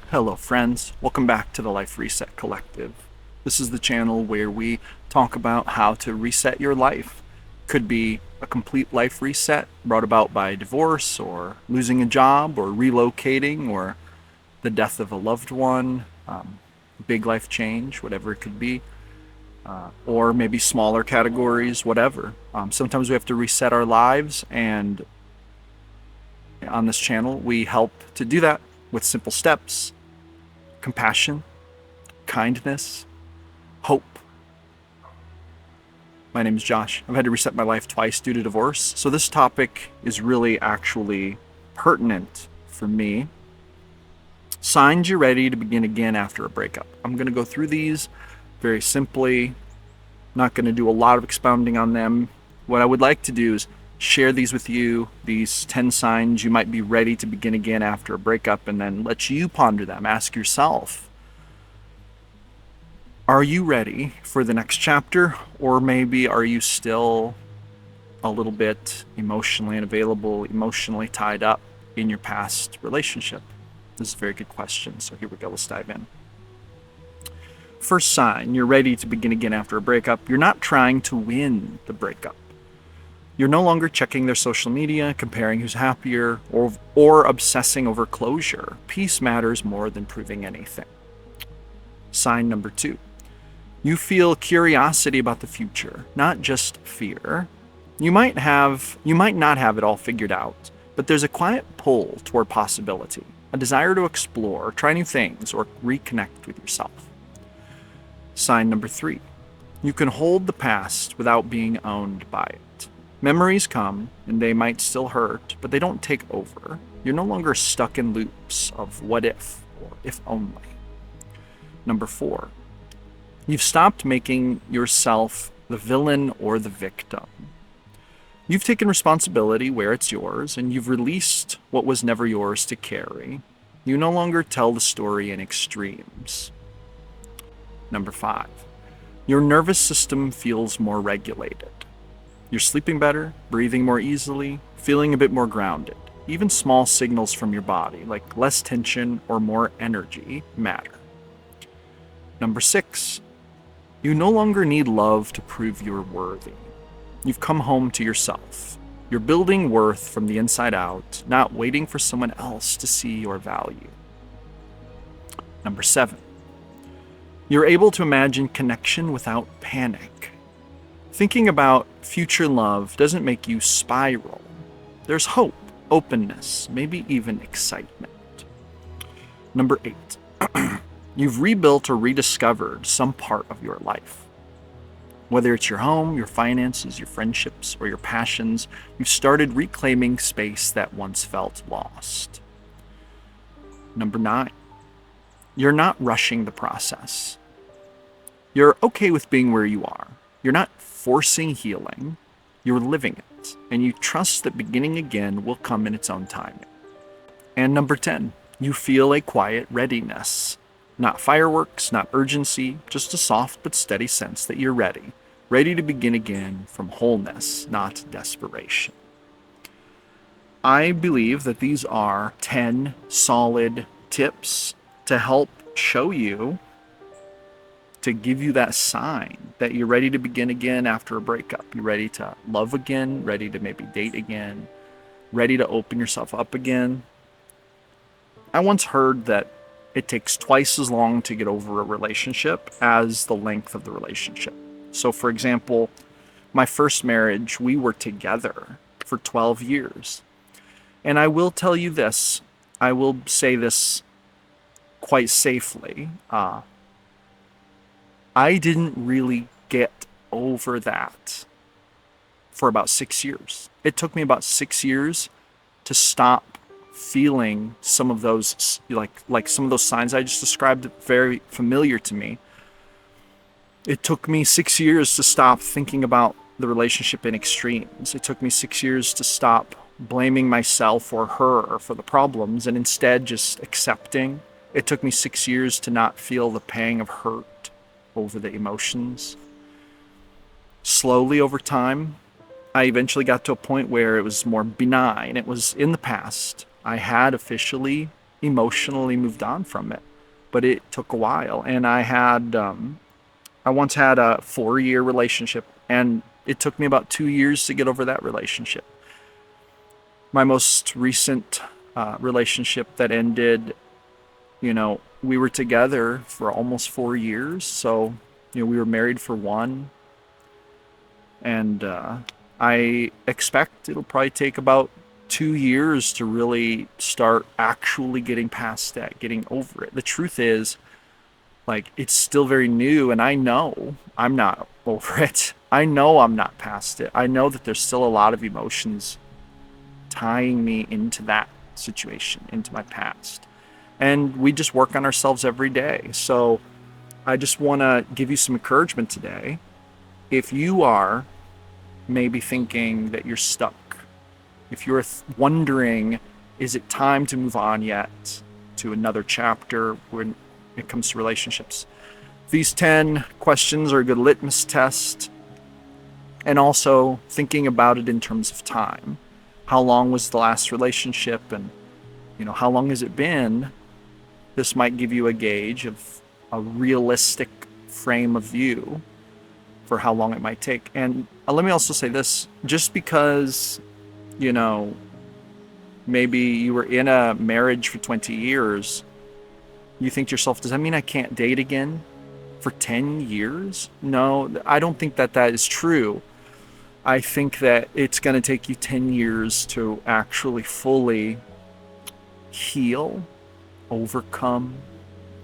Hello, friends. Welcome back to the Life Reset Collective. This is the channel where we talk about how to reset your life. Could be a complete life reset brought about by divorce, or losing a job, or relocating, or the death of a loved one, big life change, whatever it could be, or maybe smaller categories, whatever. Sometimes we have to reset our lives, and on this channel, we help to do that with simple steps: compassion, kindness, hope. My name is Josh. I've had to reset my life twice due to divorce, so this topic is really actually pertinent for me. Signs you're ready to begin again after a breakup. I'm going to go through these very simply. Not going to do a lot of expounding on them. What I would like to do is share these with you, these 10 signs you might be ready to begin again after a breakup, and then let you ponder them. Ask yourself, are you ready for the next chapter? Or maybe are you still a little bit emotionally unavailable, emotionally tied up in your past relationship? This is a very good question, so here we go. Let's dive in. First sign you're ready to begin again after a breakup: you're not trying to win the breakup. You're no longer checking their social media, comparing who's happier, or obsessing over closure. Peace matters more than proving anything. Sign number 2. You feel curiosity about the future, not just fear. You might not have it all figured out, but there's a quiet pull toward possibility, a desire to explore, try new things, or reconnect with yourself. Sign number 3. You can hold the past without being owned by it. Memories come, and they might still hurt, but they don't take over. You're no longer stuck in loops of what if or if only. Number 4. You've stopped making yourself the villain or the victim. You've taken responsibility where it's yours, and you've released what was never yours to carry. You no longer tell the story in extremes. Number 5. Your nervous system feels more regulated. You're sleeping better, breathing more easily, feeling a bit more grounded. Even small signals from your body, like less tension or more energy, matter. Number 6. You no longer need love to prove you're worthy. You've come home to yourself. You're building worth from the inside out, not waiting for someone else to see your value. Number 7. You're able to imagine connection without panic. Thinking about future love doesn't make you spiral. There's hope, openness, maybe even excitement. Number 8. You've rebuilt or rediscovered some part of your life. Whether it's your home, your finances, your friendships, or your passions, you've started reclaiming space that once felt lost. Number 9. You're not rushing the process. You're okay with being where you are. You're not forcing healing. You're living it, and you trust that beginning again will come in its own time. And number 10. You feel a quiet readiness. Not fireworks, not urgency, just a soft but steady sense that you're ready to begin again from wholeness, not desperation. I believe that these are 10 solid tips to help show you, to give you that sign that you're ready to begin again after a breakup. You're ready to love again, ready to maybe date again, ready to open yourself up again. I once heard that it takes twice as long to get over a relationship as the length of the relationship. So, for example, my first marriage, we were together for 12 years. And I will tell you this, I will say this quite safely. I didn't really get over that for about 6 years. It took me about 6 years to stop feeling some of those, like some of those signs I just described, very familiar to me. It took me 6 years to stop thinking about the relationship in extremes. It took me 6 years to stop blaming myself or her for the problems and instead just accepting. It took me 6 years to not feel the pang of hurt over the emotions. Slowly over time, I eventually got to a point where it was more benign. It was in the past. I had officially emotionally moved on from it, but it took a while. And I once had a 4-year relationship, and it took me about 2 years to get over that relationship. My most recent relationship that ended, we were together for almost 4 years. So, we were married for one, and I expect it'll probably take about 2 years to really start actually getting past that, getting over it. The truth is, like, it's still very new, and I know I'm not over it. I know I'm not past it. I know that there's still a lot of emotions tying me into that situation, into my past. And we just work on ourselves every day. So I just want to give you some encouragement today. If you are maybe thinking that you're stuck, if you're wondering, is it time to move on yet to another chapter when it comes to relationships, these 10 questions are a good litmus test. And also thinking about it in terms of time. How long was the last relationship, and how long has it been? This might give you a gauge of a realistic frame of view for how long it might take. And let me also say this, just because maybe you were in a marriage for 20 years, you think to yourself, does that mean I can't date again for 10 years? No, I don't think that is true. I think that it's going to take you 10 years to actually fully heal, overcome,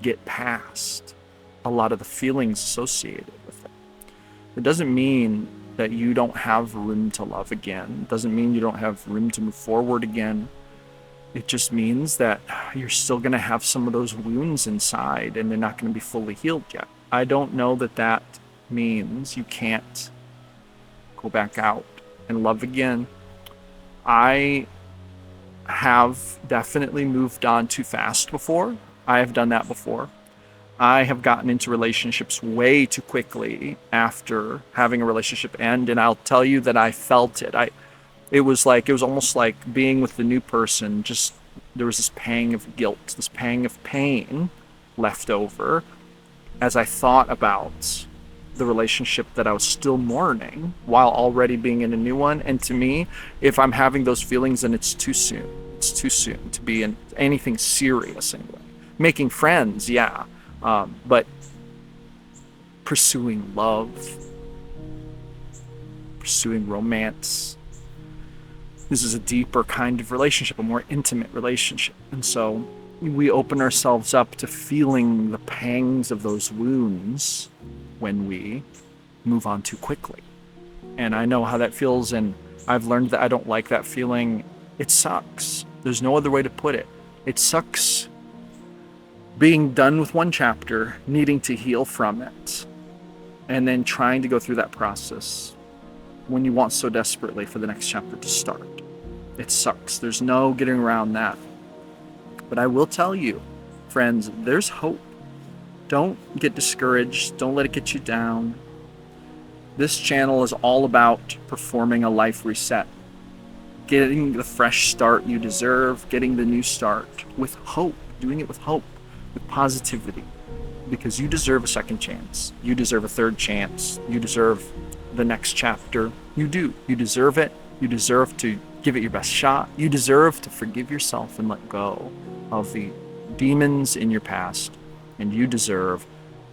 get past a lot of the feelings associated with it. It doesn't mean that you don't have room to love again. It doesn't mean you don't have room to move forward again. It just means that you're still going to have some of those wounds inside, and they're not going to be fully healed yet. I don't know that means you can't go back out and love again. I have definitely moved on too fast before. I have done that before. I have gotten into relationships way too quickly after having a relationship end, and I'll tell you that I felt it. It was almost like being with the new person. Just there was this pang of guilt, this pang of pain left over as I thought about the relationship that I was still mourning while already being in a new one. And to me, if I'm having those feelings, then it's too soon. It's too soon to be in anything serious anyway. Making friends, yeah, but pursuing love, pursuing romance, this is a deeper kind of relationship, a more intimate relationship. And so we open ourselves up to feeling the pangs of those wounds when we move on too quickly. And I know how that feels, and I've learned that I don't like that feeling. It sucks. There's no other way to put it. It sucks being done with one chapter, needing to heal from it, and then trying to go through that process when you want so desperately for the next chapter to start. It sucks. There's no getting around that. But I will tell you, friends, there's hope. Don't get discouraged. Don't let it get you down. This channel is all about performing a life reset, getting the fresh start you deserve, getting the new start with hope, doing it with hope, with positivity, because you deserve a second chance. You deserve a third chance. You deserve the next chapter. You do. You deserve it. You deserve to give it your best shot. You deserve to forgive yourself and let go of the demons in your past. And you deserve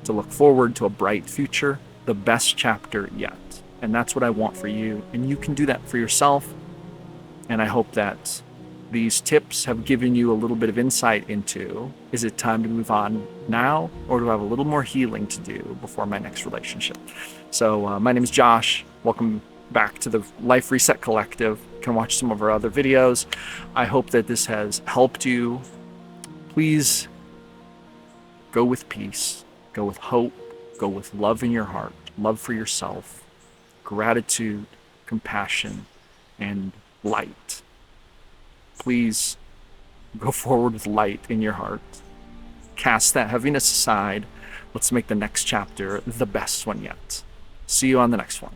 to look forward to a bright future, the best chapter yet. And that's what I want for you. And you can do that for yourself. And I hope that these tips have given you a little bit of insight into, is it time to move on now, or do I have a little more healing to do before my next relationship? So my name is Josh. Welcome back to the Life Reset Collective. You can watch some of our other videos. I hope that this has helped you. Please go with peace, go with hope, go with love in your heart, love for yourself, gratitude, compassion, and light. Please go forward with light in your heart. Cast that heaviness aside. Let's make the next chapter the best one yet. See you on the next one.